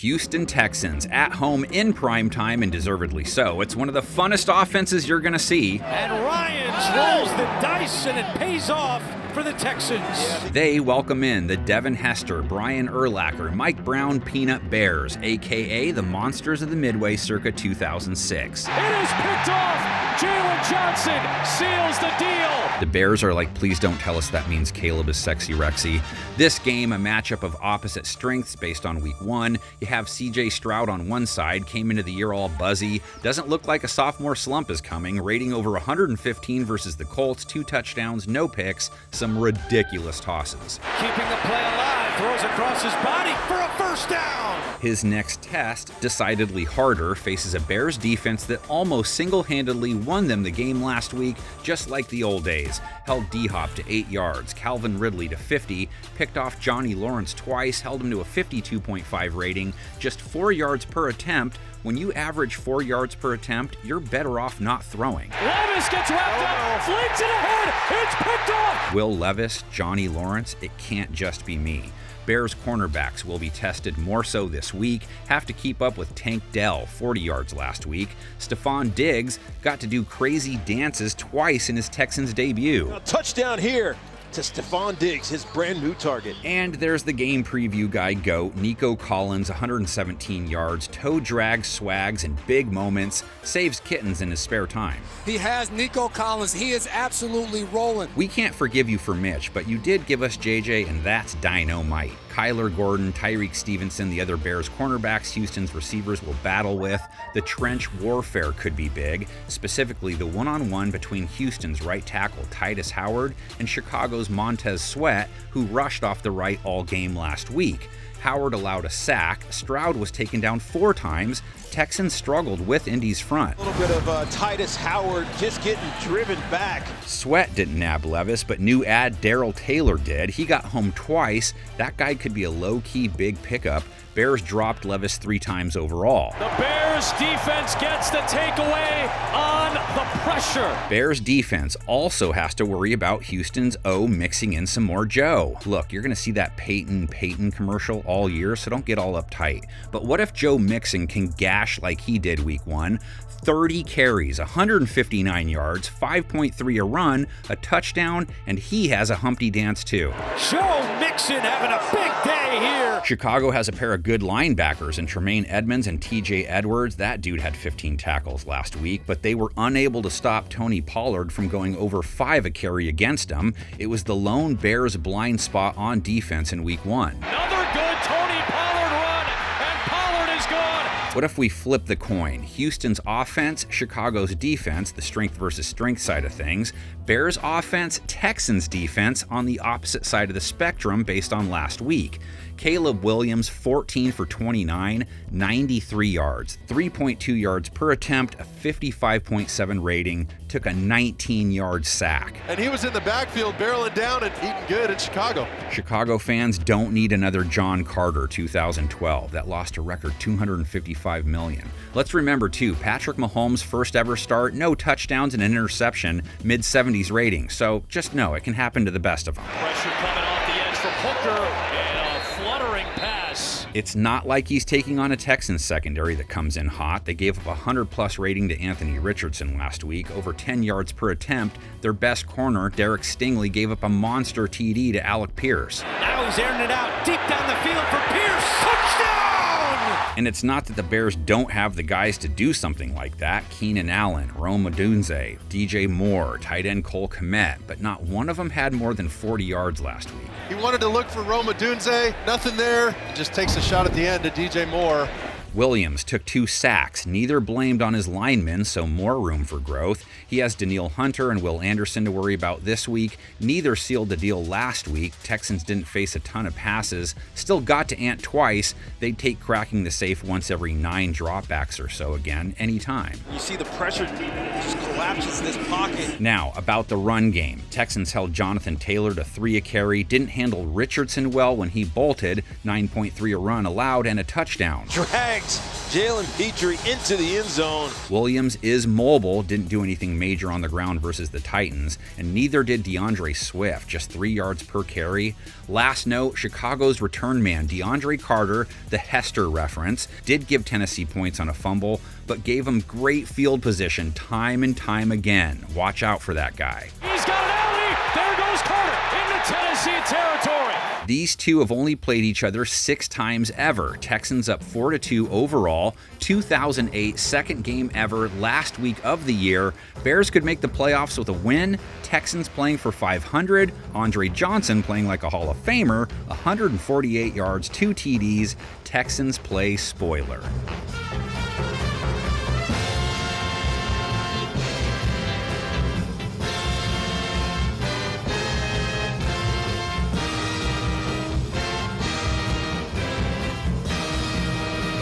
Houston Texans at home in primetime, and deservedly so. It's one of the funnest offenses you're going to see. And Ryans rolls the dice, and it pays off for the Texans. They welcome in the Devin Hester, Brian Urlacher, Mike Brown Peanut Bears, a.k.a. the Monsters of the Midway circa 2006. It is picked off. Jalen Johnson seals the deal. The Bears are like, please don't tell us that means Caleb is sexy Rexy. This game, a matchup of opposite strengths based on week one. You have CJ Stroud on one side, came into the year all buzzy. Doesn't look like a sophomore slump is coming. Rating over 115 versus the Colts. 2 touchdowns, no picks, some ridiculous tosses. Keeping the play alive, throws across his body for a first down. His next test, decidedly harder, faces a Bears defense that almost single-handedly won them the game last week, just like the old days. Held D-Hop to 8 yards, Calvin Ridley to 50, picked off Johnny Lawrence twice, held him to a 52.5 rating, just 4 yards per attempt. When you average 4 yards per attempt, you're better off not throwing. Levis gets wrapped up, flings it ahead, it's picked off! Will Levis, Johnny Lawrence, it can't just be me. Bears cornerbacks will be tested more so this week, have to keep up with Tank Dell, 40 yards last week. Stephon Diggs got to do crazy dances twice in his Texans debut. A touchdown here to Stephon Diggs, his brand new target. And there's the game preview guy GOAT, Nico Collins, 117 yards, toe drag swags and big moments, saves kittens in his spare time. He has Nico Collins, he is absolutely rolling. We can't forgive you for Mitch, but you did give us JJ, and that's dynamite. Kyler Gordon, Tyreek Stevenson, the other Bears cornerbacks Houston's receivers will battle with. The trench warfare could be big, specifically the one-on-one between Houston's right tackle Titus Howard and Chicago's Montez Sweat, who rushed off the right all game last week. Howard allowed a sack, Stroud was taken down 4 times, Texans struggled with Indy's front. A little bit of Titus Howard just getting driven back. Sweat didn't nab Levis, but new ad Darrell Taylor did. He got home twice. That guy could be a low-key big pickup. Bears dropped Levis 3 times overall. The Bears defense gets the takeaway on the pressure. Bears defense also has to worry about Houston's O mixing in some more Joe. Look, you're going to see that Peyton commercial all year, so don't get all uptight. But what if Joe Mixon can gash like he did week 1? 30 carries, 159 yards, 5.3 a run, a touchdown, and he has a Humpty Dance too. Joe Mixon having a big day here. Chicago has a pair of good linebackers in Tremaine Edmonds and TJ Edwards. That dude had 15 tackles last week, but they were unable to stop Tony Pollard from going over 5 a carry against him. It was the lone Bears blind spot on defense in week 1. Another good Tony Pollard run, and Pollard is gone. What if we flip the coin? Houston's offense, Chicago's defense, the strength versus strength side of things. Bears offense, Texans defense on the opposite side of the spectrum based on last week. Caleb Williams, 14 for 29, 93 yards, 3.2 yards per attempt, a 55.7 rating, took a 19-yard sack. And he was in the backfield barreling down and eating good in Chicago. Chicago fans don't need another John Carter 2012 that lost a record $255 million. Let's remember too, Patrick Mahomes' first ever start, no touchdowns and an interception, mid-70s rating. So just know it can happen to the best of them. Pressure coming off the edge from Hooker, and a fluttering pass. It's not like he's taking on a Texans secondary that comes in hot. They gave up a 100-plus rating to Anthony Richardson last week, over 10 yards per attempt. Their best corner, Derek Stingley, gave up a monster TD to Alec Pierce. Now he's airing it out deep down the field for Pierce. Touchdown! And it's not that the Bears don't have the guys to do something like that. Keenan Allen, Rome Odunze, DJ Moore, tight end Cole Kmet, but not one of them had more than 40 yards last week. He wanted to look for Rome Odunze, nothing there. Just takes a shot at the end to DJ Moore. Williams took 2 sacks, neither blamed on his linemen, so more room for growth. He has Danielle Hunter and Will Anderson to worry about this week. Neither sealed the deal last week. Texans didn't face a ton of passes, still got to Ant twice. They'd take cracking the safe once every 9 dropbacks or so again, anytime. You see the pressure just collapses this pocket. Now, about the run game. Texans held Jonathan Taylor to 3 a carry, didn't handle Richardson well when he bolted, 9.3 a run allowed, and a touchdown. Dragged sends Jalen Petrie into the end zone. Williams is mobile, didn't do anything major on the ground versus the Titans, and neither did DeAndre Swift, just 3 yards per carry. Last note, Chicago's return man, DeAndre Carter, the Hester reference, did give Tennessee points on a fumble, but gave him great field position time and time again. Watch out for that guy. He's got an alley. There goes Carter into Tennessee territory. These two have only played each other 6 times ever. Texans up 4-2 overall. 2008, second game ever, last week of the year. Bears could make the playoffs with a win. Texans playing for 500. Andre Johnson playing like a Hall of Famer. 148 yards, 2 TDs. Texans play spoiler.